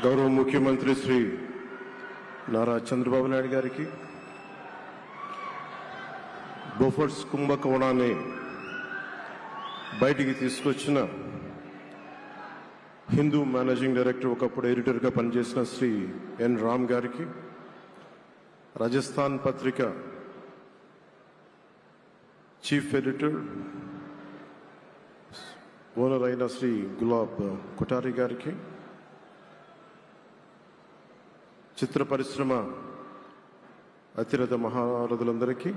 గౌరవ ముఖ్యమంత్రి శ్రీ నారా చంద్రబాబు నాయుడు గారికి బోఫర్స్ కుంభకోణాన్ని బయటికి తీసుకొచ్చిన హిందూ మేనేజింగ్ డైరెక్టర్ ఒకప్పుడు ఎడిటర్గా పనిచేసిన శ్రీ ఎన్ రామ్ గారికి, రాజస్థాన్ పత్రిక చీఫ్ ఎడిటర్ ఓనర్ అయిన శ్రీ గులాబ్ కొఠారి గారికి, చిత్ర పరిశ్రమ అతిరథ మహారథులందరికీ,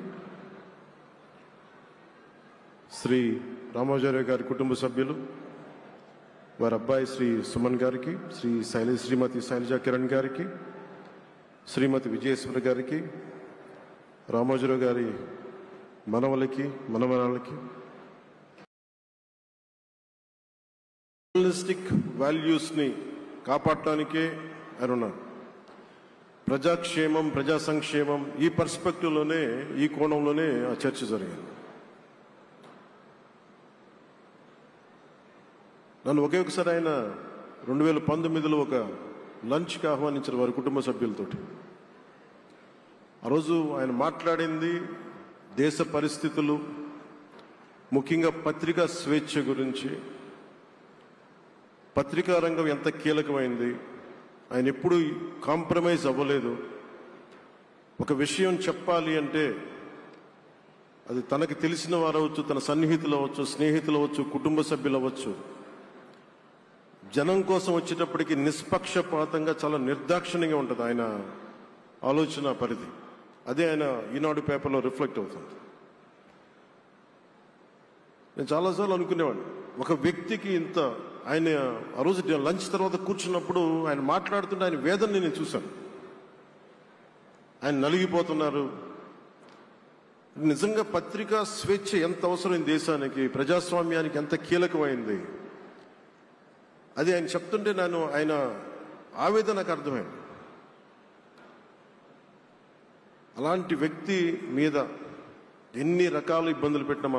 శ్రీ రామోజీరావు గారి కుటుంబ సభ్యులు, వారి అబ్బాయి శ్రీ సుమన్ గారికి, శ్రీమతి శైలజా కిరణ్ గారికి, శ్రీమతి విజయేశ్వరి గారికి, రామోజీరావు గారి మనవలకి మనమనాలకి, జర్నలిస్టిక్ వాల్యూస్ని కాపాడటానికే ఆయన ఉన్నారు. ప్రజాక్షేమం, ప్రజా సంక్షేమం, ఈ పర్స్పెక్టివ్లోనే, ఈ కోణంలోనే ఆ చర్చ జరిగింది. నన్ను ఒకే ఒకసారి ఆయన 2019లో ఒక లంచ్కి ఆహ్వానించారు వారి కుటుంబ సభ్యులతోటి. ఆ రోజు ఆయన మాట్లాడింది దేశ పరిస్థితులు, ముఖ్యంగా పత్రికా స్వేచ్ఛ గురించి, పత్రికా రంగం ఎంత కీలకమైంది, ఆయన ఎప్పుడూ కాంప్రమైజ్ అవ్వలేదు. ఒక విషయం చెప్పాలి అంటే అది తనకి తెలిసిన వారు అవ్వచ్చు, తన సన్నిహితులు అవ్వచ్చు, స్నేహితులు అవ్వచ్చు, కుటుంబ సభ్యులు అవ్వచ్చు, జనం కోసం వచ్చేటప్పటికి నిష్పక్షపాతంగా చాలా నిర్దాక్షిణ్యంగా ఉంటుంది ఆయన ఆలోచన పరిధి. అదే ఆయన ఈనాడు పేపర్లో రిఫ్లెక్ట్ అవుతుంది. నేను చాలాసార్లు అనుకునేవాడిని, ఒక వ్యక్తికి ఇంత, ఆయన ఆ రోజు లంచ్ తర్వాత కూర్చున్నప్పుడు ఆయన మాట్లాడుతుంటే ఆయన వేదనని నేను చూశాను. ఆయన నలిగిపోతున్నారు. నిజంగా పత్రికా స్వేచ్ఛ ఎంత అవసరం దేశానికి, ప్రజాస్వామ్యానికి ఎంత కీలకమైంది, అది ఆయన చెప్తుంటే ఆయన ఆవేదన నాకు అర్థమైంది. అలాంటి వ్యక్తి మీద ఎన్ని రకాల ఇబ్బందులు పెట్టినా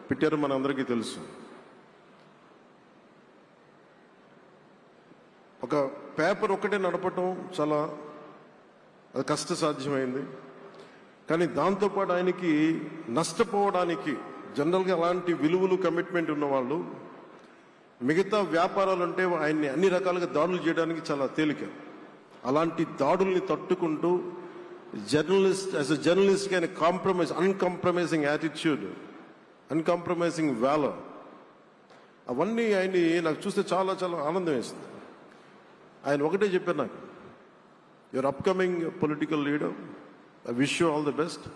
పెట్టారో మనందరికీ తెలుసు. ఒక పేపర్ ఒకటే నడపటం చాలా అది కష్టసాధ్యమైంది. కానీ దాంతోపాటు ఆయనకి నష్టపోవడానికి, జనరల్గా అలాంటి విలువలు కమిట్మెంట్ ఉన్నవాళ్ళు మిగతా వ్యాపారాలు అంటే ఆయన్ని అన్ని రకాలుగా దాడులు చేయడానికి చాలా తేలిక. అలాంటి దాడుల్ని తట్టుకుంటూ యాజ్ ఎ జర్నలిస్ట్ ఆయన అన్కాంప్రమైజింగ్ యాటిట్యూడ్, అన్కాంప్రమైజింగ్ వాలర్, అవన్నీ ఆయన్ని నాకు చూస్తే చాలా చాలా ఆనందం వేస్తుంది. ఆయన ఒకటే చెప్పారు నాకు, your upcoming political leader, I wish you all the best.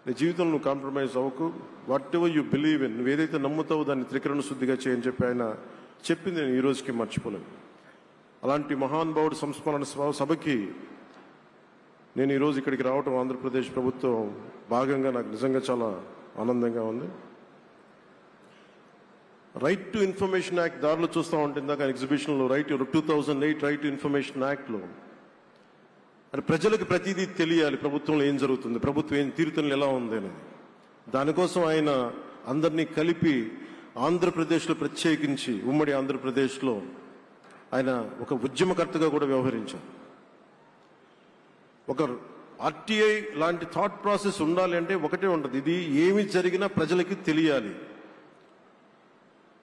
నీ జీవితంలో నువ్వు కాంప్రమైజ్ అవ్వకు, what ever you believe in, నువ్వు ఏదైతే నమ్ముతావో దాన్ని త్రికరణ శుద్ధిగా చేయని చెప్పి ఆయన చెప్పింది నేను ఈ రోజుకి మర్చిపోలేను. అలాంటి మహానుభావుడు సంస్మరణ సభకి నేను ఈరోజు ఇక్కడికి రావటం ఆంధ్రప్రదేశ్ ప్రభుత్వం భాగంగా నాకు నిజంగా చాలా ఆనందంగా ఉంది. రైట్ టు ఇన్ఫర్మేషన్ యాక్ట్ దారిలో చూస్తూ ఉంటే ఇందాక ఎగ్జిబిషన్లో 2008 రైట్ టు ఇన్ఫర్మేషన్ యాక్ట్లో అంటే ప్రజలకు ప్రతిదీ తెలియాలి, ప్రభుత్వంలో ఏం జరుగుతుంది, ప్రభుత్వం ఏం తీరుతలు ఎలా ఉంది అనేది. దానికోసం ఆయన అందరినీ కలిపి ఆంధ్రప్రదేశ్లో, ప్రత్యేకించి ఉమ్మడి ఆంధ్రప్రదేశ్లో ఆయన ఒక ఉద్యమకర్తగా కూడా వ్యవహరించారు. ఒక ఆర్టీఐ లాంటి థాట్ ప్రాసెస్ ఉండాలి అంటే ఒకటే ఉంటుంది, ఇది ఏమి జరిగినా ప్రజలకి తెలియాలి,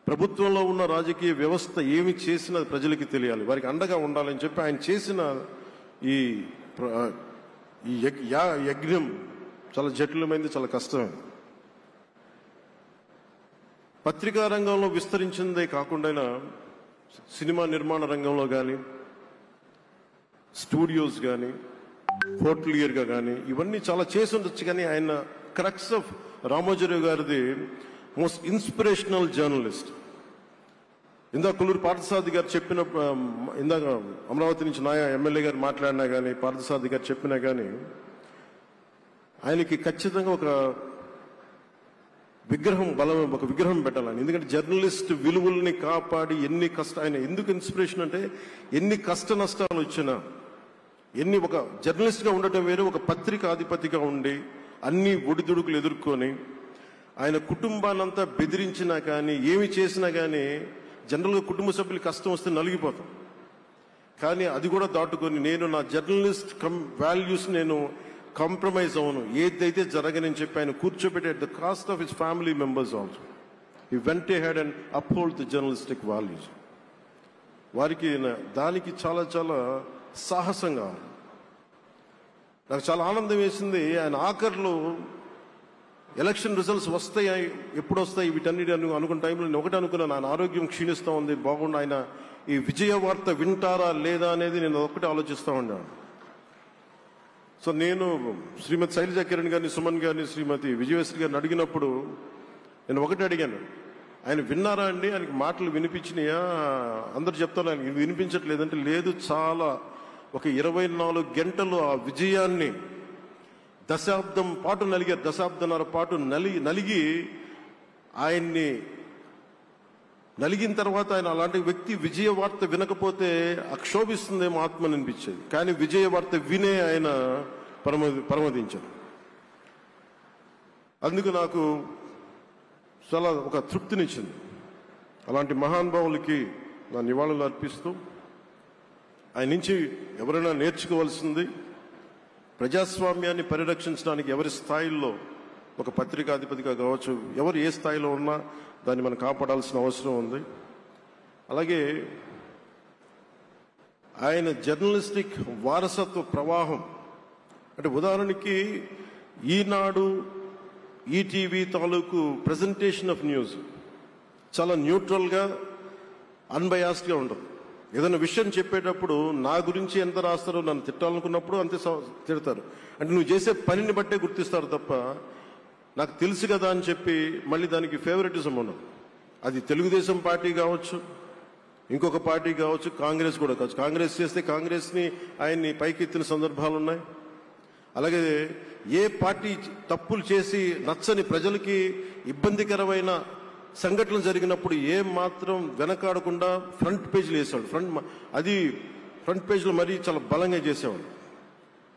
ప్రభుత్వంలో ఉన్న రాజకీయ వ్యవస్థ ఏమి చేసినా ప్రజలకి తెలియాలి, వారికి అండగా ఉండాలని చెప్పి ఆయన చేసిన ఈ యజ్ఞం చాలా జటిలమైంది, చాలా కష్టమైంది. పత్రికా రంగంలో విస్తరించిందే కాకుండా సినిమా నిర్మాణ రంగంలో కానీ, స్టూడియోస్ కానీ, హోటలియర్గా కానీ ఇవన్నీ చాలా చేసి ఉండొచ్చు. కానీ ఆయన క్రక్స్ ఆఫ్ రామోజీరావు గారిది మోస్ట్ ఇన్స్పిరేషనల్ జర్నలిస్ట్. ఇందాక కొల్లూరు పార్థసారథి గారు చెప్పిన, ఇందాక అమరావతి నుంచి నాయ ఎమ్మెల్యే గారు మాట్లాడినా కానీ, పార్థసారథి గారు చెప్పినా కానీ ఆయనకి ఖచ్చితంగా ఒక విగ్రహం పెట్టాలని. ఎందుకంటే జర్నలిస్ట్ విలువల్ని కాపాడి ఆయన ఎందుకు ఇన్స్పిరేషన్ అంటే ఎన్ని కష్ట నష్టాలు వచ్చినా, ఒక జర్నలిస్ట్గా ఉండటం వేరు, ఒక పత్రికాధిపతిగా ఉండి అన్ని ఒడిదుడుకులు ఎదుర్కొని ఆయన కుటుంబాన్నంతా బెదిరించినా కానీ, ఏమి చేసినా కానీ జనరల్గా కుటుంబ సభ్యులు కష్టం వస్తే నలిగిపోతాం. కానీ అది కూడా దాటుకొని నేను నా జర్నలిస్ట్ వాల్యూస్ నేను కాంప్రమైజ్ అవును, ఏదైతే జరగనని చెప్పి ఆయన కూర్చోబెట్టి at the cost of his family members also he vent ahead and uphold the journalistic values. వారికి దానికి చాలా చాలా సాహసంగా నాకు చాలా ఆనందం వేసింది. ఆయన ఆఖర్లో ఎలక్షన్ రిజల్ట్స్ వస్తాయి, ఎప్పుడు వస్తాయి వీటన్నిటి అనుకున్న టైంలో నేను ఒకటి అనుకున్నాను, ఆయన ఆరోగ్యం క్షీణిస్తూ ఉంది, బాగుండు, ఆయన ఈ విజయ వార్త వింటారా లేదా అనేది నేను ఒకటి ఆలోచిస్తూ ఉన్నాను. సో నేను శ్రీమతి శైలజా కిరణ్ గారిని, సుమన్ గారిని, శ్రీమతి విజయశ్రీ గారిని అడిగినప్పుడు నేను ఒకటి అడిగాను, ఆయన విన్నారా అండి, ఆయనకి మాటలు వినిపించినాయా? అందరు చెప్తాను ఆయనకి వినిపించట్లేదంటే, లేదు, చాలా ఒక 24 గంటలు ఆ విజయాన్ని దశాబ్దం పాటు నలిగారు, దశాబ్దన్నర పాటు నలిగి ఆయన్ని నలిగిన తర్వాత ఆయన అలాంటి వ్యక్తి విజయ వార్త వినకపోతే అక్షోభిస్తుందేమో ఆత్మ అనిపించేది. కానీ విజయ వార్త వినే ఆయన పరమదించారు. అందుకు నాకు చాలా ఒక తృప్తినిచ్చింది. అలాంటి మహానుభావులకి నా నివాళులు అర్పిస్తూ ఆయన నుంచి ఎవరైనా నేర్చుకోవాల్సింది, ప్రజాస్వామ్యాన్ని పరిరక్షించడానికి ఎవరి స్థాయిల్లో, ఒక పత్రికాధిపతిగా కావచ్చు, ఎవరు ఏ స్థాయిలో ఉన్నా దాన్ని మనం కాపాడాల్సిన అవసరం ఉంది. అలాగే ఆయన జర్నలిస్టిక్ వారసత్వ ప్రవాహం అంటే ఉదాహరణకి ఈనాడు, ఈటీవీ తాలూకు ప్రజెంటేషన్ ఆఫ్ న్యూస్ చాలా న్యూట్రల్గా, అన్బయాస్డ్గా ఉండదు. ఏదైనా విషయం చెప్పేటప్పుడు నా గురించి ఎంత రాస్తారో, నన్ను తిట్టాలనుకున్నప్పుడు అంతే తిడతారు. అంటే నువ్వు చేసే పనిని బట్టే గుర్తిస్తారు తప్ప నాకు తెలుసు కదా అని చెప్పి మళ్ళీ దానికి ఫేవరెటిజం ఉండదు. అది తెలుగుదేశం పార్టీ కావచ్చు, ఇంకొక పార్టీ కావచ్చు, కాంగ్రెస్ కూడా కావచ్చు. కాంగ్రెస్ చేస్తే కాంగ్రెస్ని ఆయన్ని పైకెత్తిన సందర్భాలు ఉన్నాయి. అలాగే ఏ పార్టీ తప్పులు చేసి నచ్చని, ప్రజలకి ఇబ్బందికరమైన సంఘటనలు జరిగినప్పుడు ఏం మాత్రం వెనకాడకుండా ఫ్రంట్ పేజీలు వేసేవాడు. ఫ్రంట్ పేజీలో మరీ చాలా బలంగా చేసేవాడు.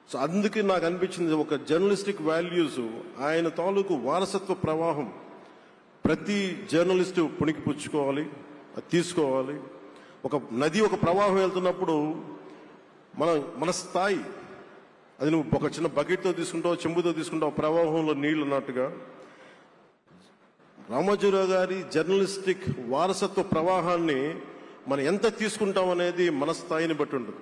సో అందుకే నాకు అనిపించింది, ఒక జర్నలిస్టిక్ వాల్యూస్, ఆయన తాలూకు వారసత్వ ప్రవాహం ప్రతి జర్నలిస్టు పుణికిపుచ్చుకోవాలి, అది తీసుకోవాలి. ఒక నది ఒక ప్రవాహం వెళ్తున్నప్పుడు మన స్థాయి, అది నువ్వు ఒక చిన్న బకెట్తో తీసుకుంటావు, చెంబుతో తీసుకుంటావు, ప్రవాహంలో నీళ్లు అన్నట్టుగా రామోజీరావు గారి జర్నలిస్టిక్ వారసత్వ ప్రవాహాన్ని మనం ఎంత తీసుకుంటాం అనేది మన స్థాయిని బట్టి ఉంటుంది.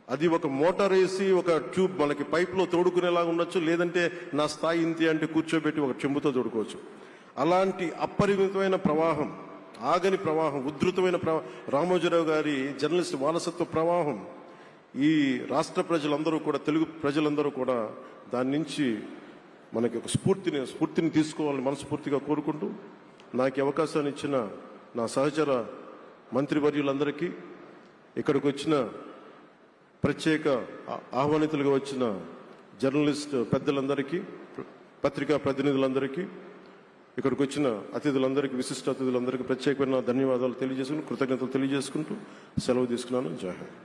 అది ఒక మోటార్ వేసి ఒక ట్యూబ్ మనకి పైప్లో తోడుకునేలాగా ఉండొచ్చు, లేదంటే నా స్థాయి ఇంతే అంటే కూర్చోబెట్టి ఒక చెంబుతో తోడుకోవచ్చు. అలాంటి అపరిమితమైన ప్రవాహం, ఆగని ప్రవాహం, ఉధృతమైన రామోజీరావు గారి జర్నలిస్ట్ వారసత్వ ప్రవాహం ఈ రాష్ట్ర ప్రజలందరూ కూడా, తెలుగు ప్రజలందరూ కూడా దాని నుంచి మనకి ఒక స్ఫూర్తిని తీసుకోవాలని మనస్ఫూర్తిగా కోరుకుంటూ, నాకు అవకాశాన్ని ఇచ్చిన నా సహచర మంత్రివర్యులందరికీ, ఇక్కడికి వచ్చిన ప్రత్యేక ఆహ్వానితులుగా వచ్చిన జర్నలిస్ట్ పెద్దలందరికీ, పత్రికా ప్రతినిధులందరికీ, ఇక్కడికి వచ్చిన అతిథులందరికీ, విశిష్ట అతిథులందరికీ ప్రత్యేకమైన ధన్యవాదాలు తెలియజేసుకుంటూ, కృతజ్ఞతలు తెలియజేసుకుంటూ సెలవు తీసుకున్నాను. జై హింద్.